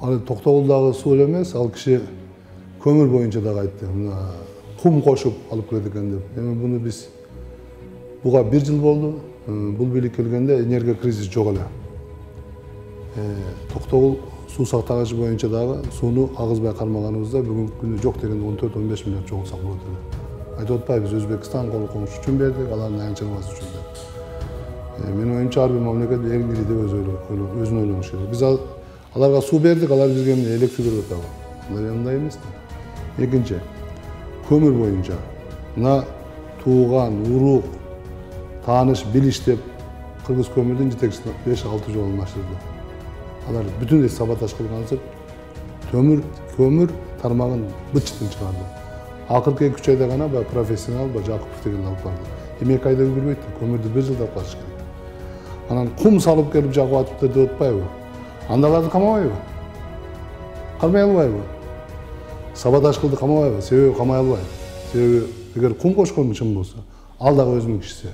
Ал Токтогулдагы суу эле эмес, ал киши көмүр боюнча дагы айтты. Кум кошуп алып келет экен деп. Эми буну биз буга 1 жыл болду. Бул бийлик келгенде энергия кризис жок эле. Токтогул суу сактагычы боюнча дагы сууну агызбай кармаганыбызда бүгүнкү күндө жок дегенде 14-15 миллиард жоготсак болот эле. Айтып атпайбыз, Өзбекстан кол коңуш үчүн бердик, алардын аянтчалыгыбыз үчүн деп. Менин оюмча ар бир мамлекет эң ири деп өзүн ойлонуш керек. Биз аларга суу бердик, алар бизге электр берип атабы? Мындай эмес да. Экинчи, көмүр боюнча мына тууган, урук, тааныш, билиш деп кыргыз көмүрдүн жетекчисин 5-6 жолу алмаштырды. Алар бүтүндөй саботаж кылгансып, көмүр тармагын быт-чытын чыгарды. Акыркы 2-3 айда гана профессионал Жакупов деген алып барды. 2 айда үлгүрбөйт, көмүрдү 1 жылда алыш керек. Анан кум салып келип жагып атыптыр деп атпайбы? Андаларды камабайбы? Кармай албайбы? Саботаж кылды, камабайбы? Себеби камай албайбы? Себеби эгер кум кошкон чын болсо, ал дагы өзүнүн кишиси.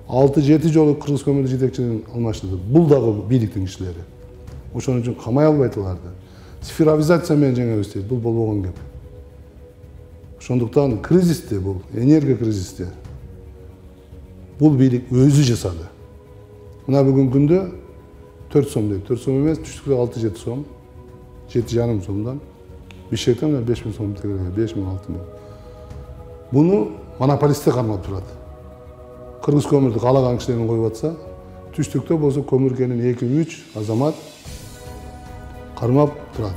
6-7 жолу кыргыз көмүрдү жетекчисин алмаштырды. Бул дагы бийликтин кишилери. Ошон үчүн камай албайт аларды. Цифровизация менен жеңебиз дейт. Бул болбогон кеп. Ошондуктан кризисте бул, энергия кризисте бул бийлик өзү жасады. Мына бүгүнкү күндө 4 сом дейт. 4 сом эмес, түштүктө 6-7 сом. 7,5 сомдон. Бишкектен 5.000 сом тегерге, 5.000-6.000. Буну монополисттер кармап турат. Кыргыз көмүрдү каалаган кишилерин коюп атса, түштүктө болсо көмүркенин 2-3 азамат кармап турат.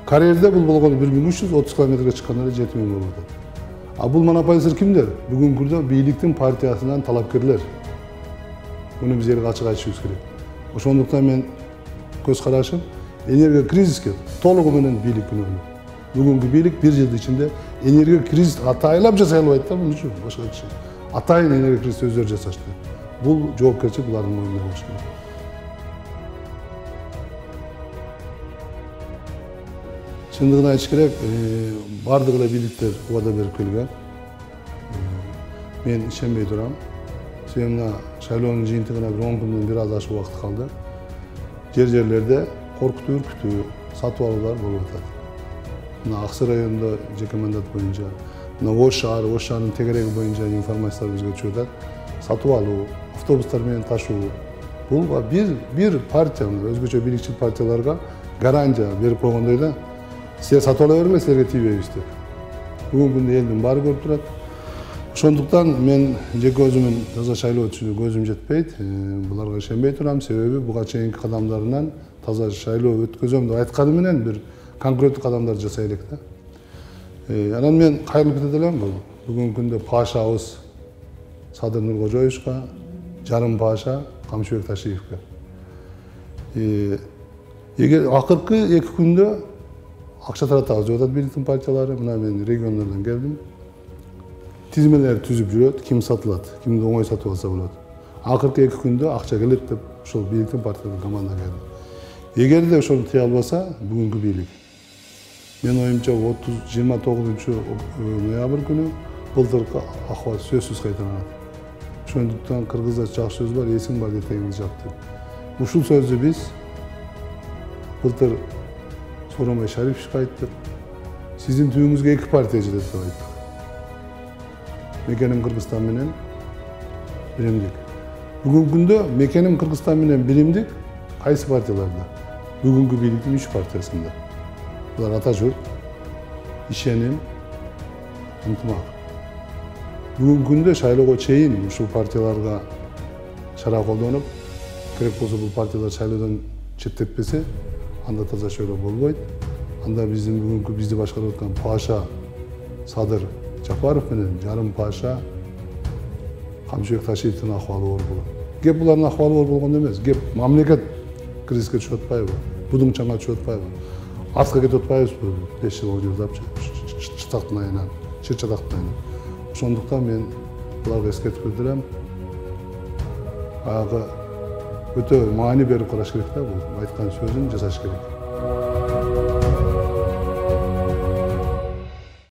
Карьерде бул болгону 1330 километрге чыкканда 7.000 болуп атат. А бул монополисттер кимдер? Бүгүнкү күндө бийликтин партиясынан талапкерлер. Буну биз элге ачык айтышыбыз керек. Ошондуктан мен көз карашым энергия кризиске толугу менен бийлик күнөөлүү. Бүгүнкү бийлик 1 жыл ичинде энергия кризис атайлап жасай албайт да, муну үчүн башка киши. Атайын энергия кризис өздөрү жасашты. Бул жоопкерчилик булардын мойнунда болуш керек. Чындыгын айтыш керек, бардык эле бийликтер убада берип келген. Мен ишенбей турам. Себеби мына шайлоонун жыйынтыгына 10 күндөн бир аз ашык убакыт калды. Жерлерде коркутуу, үркүтүү, сатып алуулар болуп атат. Мына Аксы районунда жеке мандат боюнча, мына Ош шаарынын тегереги боюнча информациялар бизге түшүп атат. Сатып алуу, автобустар менен ташуу. Бул бир партия, өзгөчө бийликчил партияларга гарантия берип койгондой да. Силер сатып ала бергиле, силерге тийбейбиз деп. Бүгүнкү күндө элдин баары көрүп турат. Ошондуктан мен жеке өзүмүн таза шайлоо өтүшүнө көзүм жетпейт. Буларга ишенбей турам, себеби буга чейинки кадамдарынан таза шайлоо өткөзөм деп айтканы менен бир конкреттүү кадамдар жасай элек да. Анан мен кайрылып кетет элем бул. Бүгүнкү күндө пашабыз Садыр Нуркожоевичке, жарым паша Камчыбек Ташиевке. Эгер акыркы 2 күндө акча таратабыз деп атат бийликтин партиялары, мына мен региондордон келдим. Тизмелер түзүп жүрөт, ким сатылат, кимди оңой сатып алса болот. Акыркы 2 күндө акча келет деп ошол бийликтин партиялардын команда келди. Эгерде ошону тыя албаса, бүгүнкү бийлик. Мен оюмча 29 ноябрь күнү былтыркы акыбат сөзсүз кайталанат. Ошондуктан кыргызда жакшы сөз бар, эсиң бар детегиңди жап деп. Ушул сөздү биз былтыр Сооронбай Шариповичке айттык. Сиздин түбүңүзгө 2 партия жетет деп айттык. Мекеним Кыргызстан менен биримдик. Бүгүнкү күндө Мекеним Кыргызстан менен биримдик кайсы партияларда? Бүгүнкү бийликтин 3 партиясында. Булар Ата журт, Ишеним, Ынтымак. Бүгүнкү күндө шайлоого чейин ушул партияларга чара колдонуп, керек болсо бул партиялар шайлоодон четтетпесе, анда таза шайлоо болбойт. Анда биздин бүгүнкү бизди башкарып аткан паша Садыр Жапаров менен жарым паша Камчыбек Ташиевдин акыбалы оор болот. Кеп булардын акыбалы оор болгондо эмес, кеп мамлекет кризиске түшүп атпайбы? Будуң чаңга түшүп атпайбы? Артка кетип атпайбызбы? 5 жыл 10 жылдап чытактын айынан, чыр чатактын айынан. Ошондуктан мен буларга эскертип билдирем. Баягы өтө маани берип караш керек да, бул айткан сөзүн жасаш керек.